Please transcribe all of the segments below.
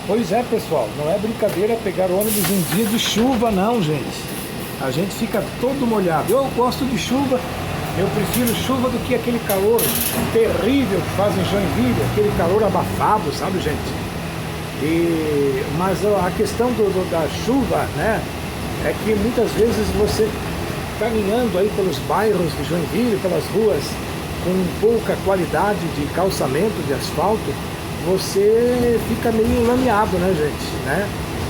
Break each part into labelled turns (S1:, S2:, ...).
S1: Pois é, pessoal, não é brincadeira pegar ônibus em dia de chuva, não, gente. A gente fica todo molhado. Eu gosto de chuva, eu prefiro chuva do que aquele calor terrível que faz em Joinville, aquele calor abafado, sabe, gente? Mas a questão da chuva, né, é que muitas vezes você caminhando aí pelos bairros de Joinville, pelas ruas com pouca qualidade de calçamento, de asfalto, você fica meio lameado, né, gente? Né?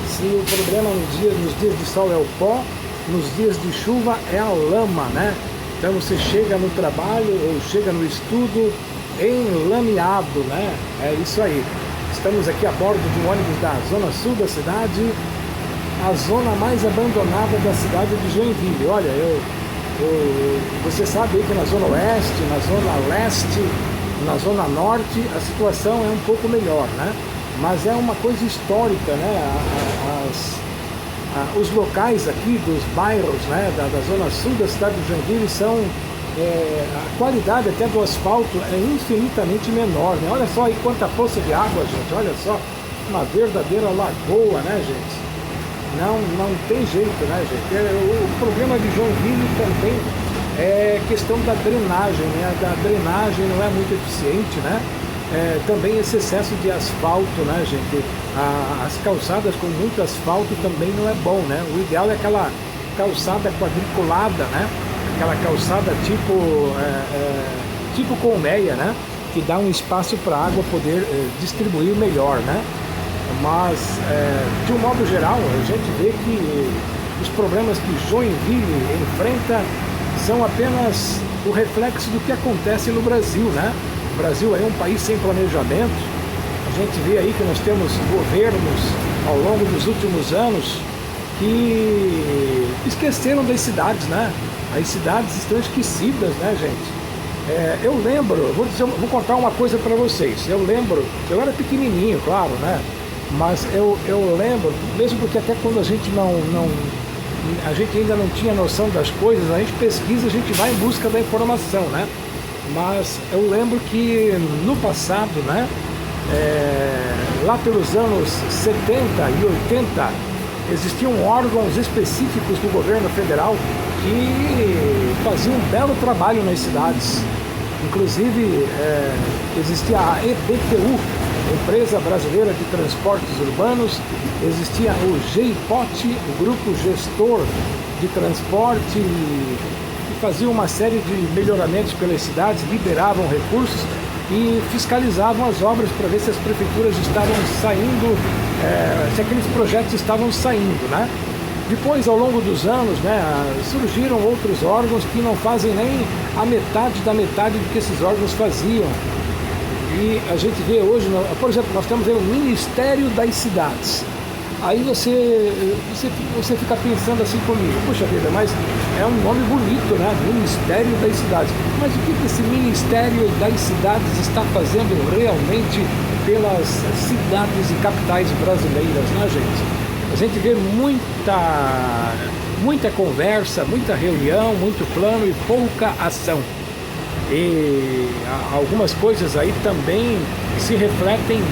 S1: Se o problema nos dias de sol é o pó, nos dias de chuva é a lama, né? Então você chega no trabalho ou chega no estudo enlameado, né? É isso aí. Estamos aqui a bordo de um ônibus da zona sul da cidade, a zona mais abandonada da cidade de Joinville. Olha, você sabe aí que na zona oeste, na zona leste, na zona norte, a situação é um pouco melhor, né? Mas é uma coisa histórica, né? Os locais aqui dos bairros, né, da zona sul da cidade de Joinville são... a qualidade até do asfalto é infinitamente menor, né? Olha só aí quanta poça de água, gente, olha só, uma verdadeira lagoa, né, gente? Não tem jeito, né, gente? O problema de Joinville também é questão da drenagem, né? A drenagem não é muito eficiente, né? Também esse excesso de asfalto, né, gente? As calçadas com muito asfalto também não é bom, né? O ideal é aquela calçada quadriculada, né? Aquela calçada tipo colmeia, né? Que dá um espaço para a água poder distribuir melhor, né? Mas, de um modo geral, a gente vê que os problemas que Joinville enfrenta são apenas o reflexo do que acontece no Brasil, né? O Brasil é um país sem planejamento. A gente vê aí que nós temos governos ao longo dos últimos anos que esqueceram das cidades, né? As cidades estão esquecidas, né, gente? Eu lembro, vou contar uma coisa para vocês. Eu lembro, eu era pequenininho, claro, né? Mas eu lembro, mesmo porque até quando a gente a gente ainda não tinha noção das coisas, a gente pesquisa, a gente vai em busca da informação, né? Mas eu lembro que no passado, né, lá pelos anos 70 e 80, existiam órgãos específicos do governo federal que faziam um belo trabalho nas cidades. Inclusive, existia a EBTU, Empresa Brasileira de Transportes Urbanos, existia o GEIPOT, o Grupo Gestor de Transporte, que fazia uma série de melhoramentos pelas cidades, liberavam recursos e fiscalizavam as obras para ver se as prefeituras estavam saindo, se aqueles projetos estavam saindo, né? Depois, ao longo dos anos, né, surgiram outros órgãos que não fazem nem a metade da metade do que esses órgãos faziam. E a gente vê hoje, por exemplo, nós temos aí o Ministério das Cidades. Aí você fica pensando assim comigo, puxa vida, mas é um nome bonito, né? Ministério das Cidades. Mas o que esse Ministério das Cidades está fazendo realmente pelas cidades e capitais brasileiras, né, gente? A gente vê muita conversa, muita reunião, muito plano e pouca ação. E algumas coisas aí também se refletem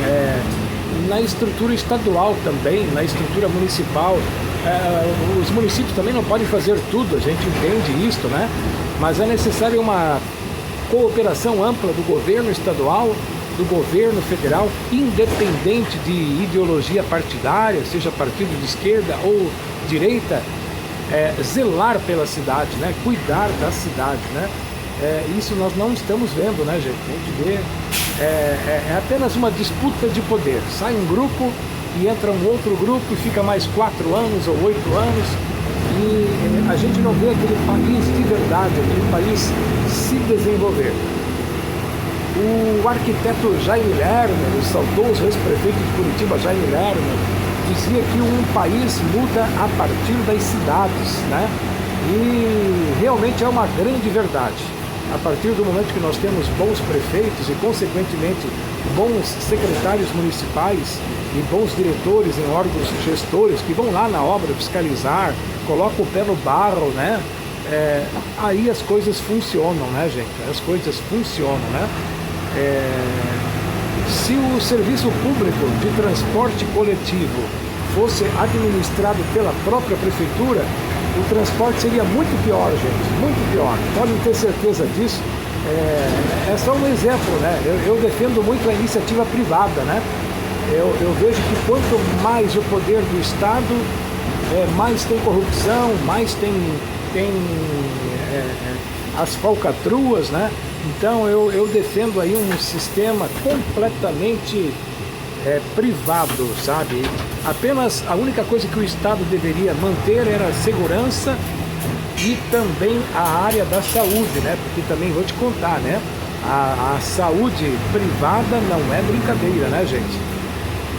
S1: na estrutura estadual também, na estrutura municipal. Os municípios também não podem fazer tudo, a gente entende isso, né? Mas é necessária uma cooperação ampla do governo estadual, do governo federal, independente de ideologia partidária, seja partido de esquerda ou direita, zelar pela cidade, né? Cuidar da cidade, né? Isso nós não estamos vendo, né, gente? A gente vê, é apenas uma disputa de poder. Sai um grupo e entra um outro grupo e fica mais 4 anos ou 8 anos e a gente não vê aquele país de verdade, aquele país se desenvolver. O arquiteto Jaime Lerner, o saudoso ex-prefeito de Curitiba, Jaime Lerner, dizia que um país muda a partir das cidades, né? E realmente é uma grande verdade. A partir do momento que nós temos bons prefeitos e, consequentemente, bons secretários municipais e bons diretores em órgãos gestores que vão lá na obra fiscalizar, colocam o pé no barro, né? Aí as coisas funcionam, né, gente? As coisas funcionam, né? Se o serviço público de transporte coletivo fosse administrado pela própria prefeitura, o transporte seria muito pior, gente, muito pior. Podem ter certeza disso. É só um exemplo, né? Eu defendo muito a iniciativa privada, né? Eu vejo que quanto mais o poder do Estado, mais tem corrupção, mais tem as falcatruas, né? Então eu defendo aí um sistema completamente privado, sabe? Apenas a única coisa que o Estado deveria manter era a segurança e também a área da saúde, né? Porque também vou te contar, né? A saúde privada não é brincadeira, né, gente?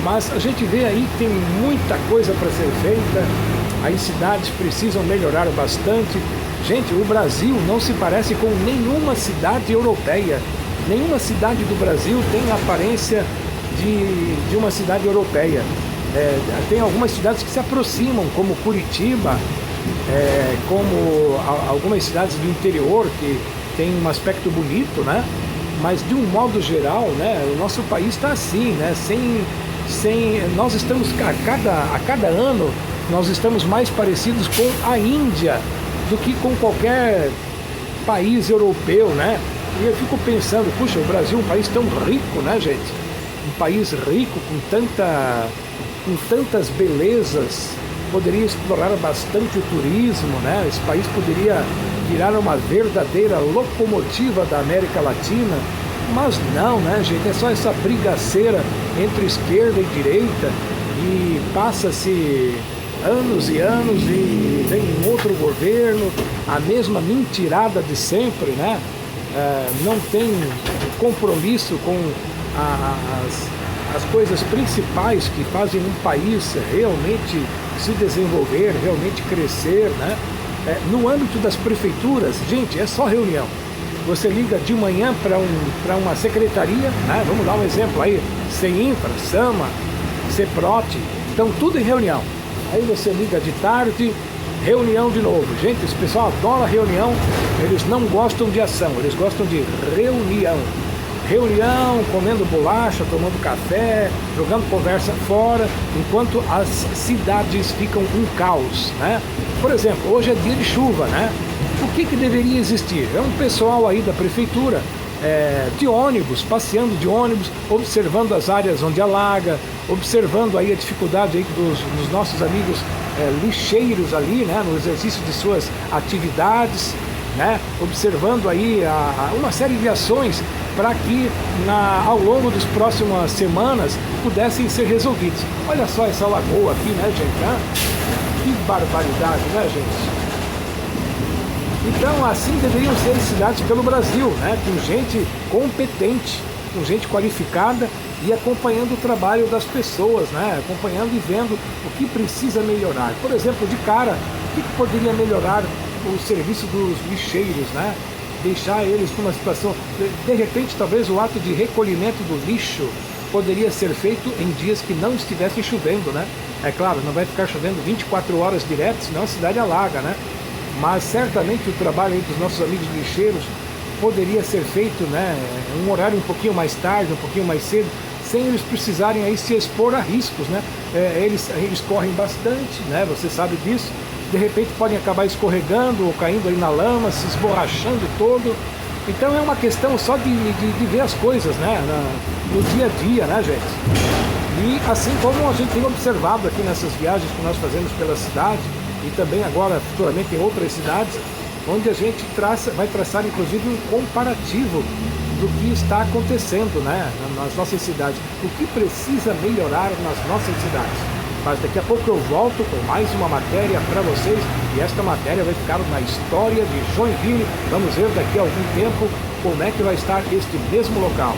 S1: Mas a gente vê aí que tem muita coisa para ser feita, as cidades precisam melhorar bastante. Gente, o Brasil não se parece com nenhuma cidade europeia. Nenhuma cidade do Brasil tem a aparência de uma cidade europeia. Tem algumas cidades que se aproximam, como Curitiba, como algumas cidades do interior que tem um aspecto bonito, né? Mas de um modo geral, né, o nosso país está assim, né? Nós estamos a cada ano nós estamos mais parecidos com a Índia do que com qualquer país europeu, né? E eu fico pensando, puxa, o Brasil é um país tão rico, né, gente? Um país rico, com tantas belezas, poderia explorar bastante o turismo, né? Esse país poderia virar uma verdadeira locomotiva da América Latina, mas não, né, gente? É só essa brigaceira entre esquerda e direita e passa-se anos e anos e vem um outro governo, a mesma mentirada de sempre, né? Não tem compromisso com as coisas principais que fazem um país realmente se desenvolver, realmente crescer, né? No âmbito das prefeituras, gente, é só reunião. Você liga de manhã para uma secretaria, né? Vamos dar um exemplo aí, CEINFRA, SAMA, CEPROT, estão tudo em reunião. Aí você liga de tarde, reunião de novo. Gente, esse pessoal adora reunião, eles não gostam de ação, eles gostam de reunião. Reunião, comendo bolacha, tomando café, jogando conversa fora, enquanto as cidades ficam um caos, né? Por exemplo, hoje é dia de chuva, né? O que deveria existir? É um pessoal aí da prefeitura, de ônibus, passeando de ônibus, observando as áreas onde alaga, observando aí a dificuldade aí dos nossos amigos lixeiros ali, né? No exercício de suas atividades, né? Observando aí uma série de ações para que ao longo das próximas semanas pudessem ser resolvidos. Olha só essa lagoa aqui, né, gente? Né? Que barbaridade, né, gente? Então, assim deveriam ser as cidades pelo Brasil, né? Com gente competente, com gente qualificada e acompanhando o trabalho das pessoas, né? Acompanhando e vendo o que precisa melhorar. Por exemplo, de cara, o que poderia melhorar o serviço dos lixeiros, né? Deixar eles numa situação... De repente, talvez o ato de recolhimento do lixo poderia ser feito em dias que não estivessem chovendo, né? É claro, não vai ficar chovendo 24 horas direto, senão a cidade alaga, né? Mas certamente o trabalho aí dos nossos amigos lixeiros poderia ser feito, né? Um horário um pouquinho mais tarde, um pouquinho mais cedo, sem eles precisarem aí se expor a riscos, né? Eles correm bastante, né? Você sabe disso. De repente podem acabar escorregando ou caindo aí na lama, se esborrachando todo. Então é uma questão só de ver as coisas, né? No dia a dia, né, gente? E assim como a gente tem observado aqui nessas viagens que nós fazemos pela cidade, e também agora futuramente em outras cidades, onde a gente vai traçar inclusive um comparativo do que está acontecendo, né, nas nossas cidades, o que precisa melhorar nas nossas cidades. Mas daqui a pouco eu volto com mais uma matéria para vocês, e esta matéria vai ficar na história de Joinville. Vamos ver daqui a algum tempo como é que vai estar este mesmo local.